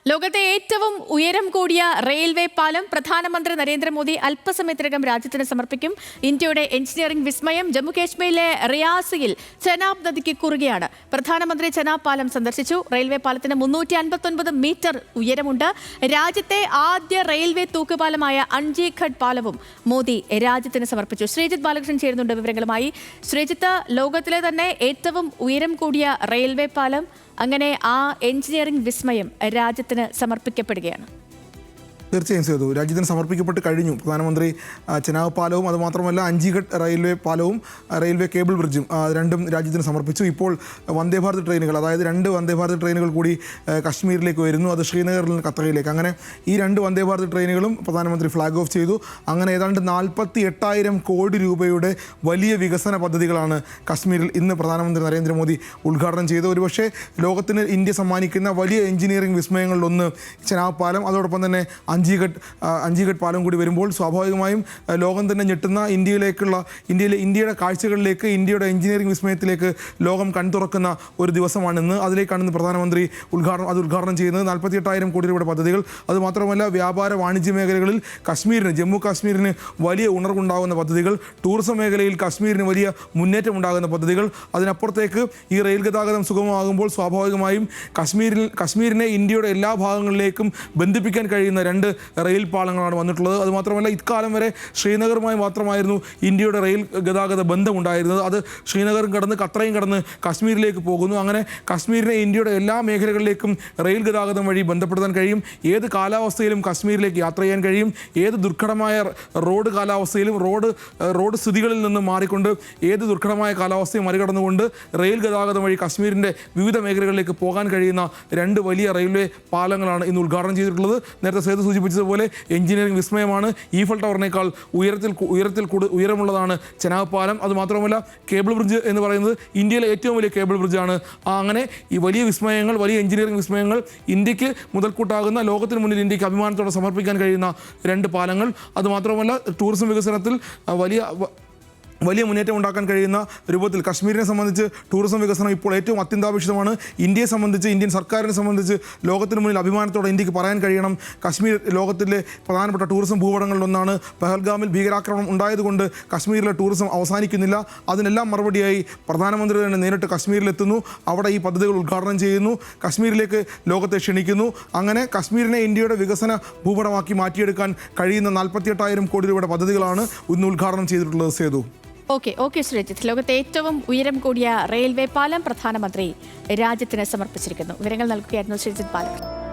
ലോകത്തെ ഏറ്റവും ഉയരം കൂടിയ റെയിൽവേ പാലം പ്രധാനമന്ത്രി നരേന്ദ്രമോദി അല്പസമയത്തിനകം രാജ്യത്തിന് സമർപ്പിക്കും. ഇന്ത്യയുടെ എഞ്ചിനീയറിംഗ് വിസ്മയം ജമ്മുകാശ്മീരിലെ റിയാസിയിൽ ചെനാബ് നദിക്ക് കുറുകെയാണ്. പ്രധാനമന്ത്രി ചെനാബ് പാലം സന്ദർശിച്ചു. റെയിൽവേ പാലത്തിന് 359 മീറ്റർ ഉയരമുണ്ട്. രാജ്യത്തെ ആദ്യ റെയിൽവേ തൂക്കുപാലമായ അഞ്ജീഘട്ട് പാലവും മോദി രാജ്യത്തിന് സമർപ്പിച്ചു. ശ്രീജിത്ത് ബാലകൃഷ്ണൻ ചേരുന്നുണ്ട് വിവരങ്ങളുമായി. ശ്രീജിത്ത്, ലോകത്തിലെ തന്നെ ഏറ്റവും ഉയരം കൂടിയ റെയിൽവേ പാലം, അങ്ങനെ ആ എഞ്ചിനീയറിംഗ് വിസ്മയം രാജ്യത്തിന് സമർപ്പിക്കപ്പെടുകയാണ്. തീർച്ചയായും സേതു, രാജ്യത്തിന് സമർപ്പിക്കപ്പെട്ട് കഴിഞ്ഞു. പ്രധാനമന്ത്രി ചെനാബ് പാലവും അതുമാത്രമല്ല അഞ്ജീഘട്ട് റെയിൽവേ പാലവും റെയിൽവേ കേബിൾ ബ്രിഡ്ജും രണ്ടും രാജ്യത്തിന് സമർപ്പിച്ചു. ഇപ്പോൾ വന്ദേ ഭാരത് ട്രെയിനുകൾ, അതായത് 2 വന്ദേ ഭാരത് ട്രെയിനുകൾ കൂടി കശ്മീരിലേക്ക് വരുന്നു. അത് ശ്രീനഗറിൽ നിന്ന് ഖത്തറിലേക്ക്. അങ്ങനെ ഈ 2 വന്ദേ ഭാരത് ട്രെയിനുകളും പ്രധാനമന്ത്രി ഫ്ലാഗ് ഓഫ് ചെയ്തു. അങ്ങനെ ഏതാണ്ട് 48,000 കോടി രൂപയുടെ വലിയ വികസന പദ്ധതികളാണ് കശ്മീരിൽ ഇന്ന് പ്രധാനമന്ത്രി നരേന്ദ്രമോദി ഉദ്ഘാടനം ചെയ്തത്. ഒരുപക്ഷെ ലോകത്തിന് ഇന്ത്യ സമ്മാനിക്കുന്ന വലിയ എഞ്ചിനീയറിംഗ് വിസ്മയങ്ങളിലൊന്ന് ചെനാബ് പാലം, അതോടൊപ്പം തന്നെ അഞ്ജീഘട്ട് പാലം കൂടി വരുമ്പോൾ സ്വാഭാവികമായും ലോകം തന്നെ ഞെട്ടുന്ന ഇന്ത്യയുടെ കാഴ്ചകളിലേക്ക്, ഇന്ത്യയുടെ എഞ്ചിനീയറിംഗ് വിസ്മയത്തിലേക്ക് ലോകം കൺതുറക്കുന്ന ഒരു ദിവസമാണിന്ന്. അതിലേക്കാണ് പ്രധാനമന്ത്രി ഉദ്ഘാടനം ചെയ്യുന്നത്. 48,000 കോടി രൂപയുടെ പദ്ധതികൾ. അതുമാത്രമല്ല, വ്യാപാര വാണിജ്യ മേഖലകളിൽ ജമ്മു കാശ്മീരിന് വലിയ ഉണർവുണ്ടാകുന്ന പദ്ധതികൾ, ടൂറിസം മേഖലയിൽ കാശ്മീരിന് വലിയ മുന്നേറ്റം ഉണ്ടാകുന്ന പദ്ധതികൾ. അതിനപ്പുറത്തേക്ക് ഈ റെയിൽ ഗതാഗതം സുഗമമാകുമ്പോൾ സ്വാഭാവികമായും കശ്മീരിനെ ഇന്ത്യയുടെ എല്ലാ ഭാഗങ്ങളിലേക്കും ബന്ധിപ്പിക്കാൻ കഴിയുന്ന 2 റെയിൽ പാളങ്ങളാണ് വന്നിട്ടുള്ളത്. അതുമാത്രമല്ല, ഇക്കാലം വരെ ശ്രീനഗറുമായി മാത്രമായിരുന്നു ഇന്ത്യയുടെ റെയിൽ ഗതാഗത ബന്ധമുണ്ടായിരുന്നത്. അത് ശ്രീനഗറും കടന്ന് ഖത്തറയും കടന്ന് കശ്മീരിലേക്ക് പോകുന്നു. അങ്ങനെ കശ്മീരിനെ ഇന്ത്യയുടെ എല്ലാ മേഖലകളിലേക്കും റെയിൽ ഗതാഗതം വഴി ബന്ധപ്പെടുത്താൻ കഴിയും. ഏത് കാലാവസ്ഥയിലും കശ്മീരിലേക്ക് യാത്ര ചെയ്യാൻ കഴിയും. ഏത് ദുർഘടമായ റോഡ് കാലാവസ്ഥയിലും റോഡ് സ്ഥിതികളിൽ നിന്ന് മാറിക്കൊണ്ട് ഏത് ദുർഘടമായ കാലാവസ്ഥയും മറികടന്നുകൊണ്ട് റെയിൽ ഗതാഗതം വഴി കശ്മീരിൻ്റെ വിവിധ മേഖലകളിലേക്ക് പോകാൻ കഴിയുന്ന 2 വലിയ റെയിൽവേ പാലങ്ങളാണ് ഇന്ന് ഉദ്ഘാടനം ചെയ്തിട്ടുള്ളത്. നേരത്തെ സേതു സൂചിപ്പിച്ചതുപോലെ എഞ്ചിനീയറിംഗ് വിസ്മയമാണ്. ഈഫൽ ടവറിനേക്കാൾ ഉയരമുള്ളതാണ് ചെനാബ് പാലം. അതുമാത്രമല്ല, കേബിൾ ബ്രിഡ്ജ് എന്ന് പറയുന്നത് ഇന്ത്യയിലെ ഏറ്റവും വലിയ കേബിൾ ബ്രിഡ്ജാണ്. അങ്ങനെ ഈ വലിയ വിസ്മയങ്ങൾ, വലിയ എഞ്ചിനീയറിംഗ് വിസ്മയങ്ങൾ, ഇന്ത്യക്ക് മുതൽക്കൂട്ടാകുന്ന, ലോകത്തിന് മുന്നിൽ ഇന്ത്യക്ക് അഭിമാനത്തോടെ സമർപ്പിക്കാൻ കഴിയുന്ന 2 പാലങ്ങൾ. അതുമാത്രമല്ല, ടൂറിസം വികസനത്തിൽ വലിയ മുന്നേറ്റം ഉണ്ടാക്കാൻ കഴിയുന്ന രൂപത്തിൽ കശ്മീരിനെ സംബന്ധിച്ച് ടൂറിസം വികസനം ഇപ്പോൾ ഏറ്റവും അത്യന്താപേക്ഷിതമാണ്. ഇന്ത്യയെ സംബന്ധിച്ച്, ഇന്ത്യൻ സർക്കാരിനെ സംബന്ധിച്ച് ലോകത്തിന് മുന്നിൽ അഭിമാനത്തോടെ ഇന്ത്യക്ക് പറയാൻ കഴിയണം, കശ്മീർ ലോകത്തിലെ പ്രധാനപ്പെട്ട ടൂറിസം ഭൂപടങ്ങളിലൊന്നാണ്. പഹൽഗാമിൽ ഭീകരാക്രമണം ഉണ്ടായതുകൊണ്ട് കശ്മീരിലെ ടൂറിസം അവസാനിക്കുന്നില്ല. അതിനെല്ലാം മറുപടിയായി പ്രധാനമന്ത്രി തന്നെ നേരിട്ട് കശ്മീരിലെത്തുന്നു. അവിടെ ഈ പദ്ധതികൾ ഉദ്ഘാടനം ചെയ്യുന്നു. കശ്മീരിലേക്ക് ലോകത്തെ ക്ഷണിക്കുന്നു. അങ്ങനെ കശ്മീരിനെ ഇന്ത്യയുടെ വികസന ഭൂപടമാക്കി മാറ്റിയെടുക്കാൻ കഴിയുന്ന 48,000 കോടി രൂപയുടെ പദ്ധതികളാണ് ഇന്ന് ഉദ്ഘാടനം ചെയ്തിട്ടുള്ളത്. സേതു. ഓക്കെ ശ്രീജിത്ത്, ലോകത്തെ ഏറ്റവും ഉയരം കൂടിയ റെയിൽവേ പാലം പ്രധാനമന്ത്രി രാജ്യത്തിന് സമർപ്പിച്ചിരിക്കുന്നു. വിവരങ്ങൾ നൽകുകയായിരുന്നു ശ്രീജിത്ത് ബാലകൃഷ്ണൻ.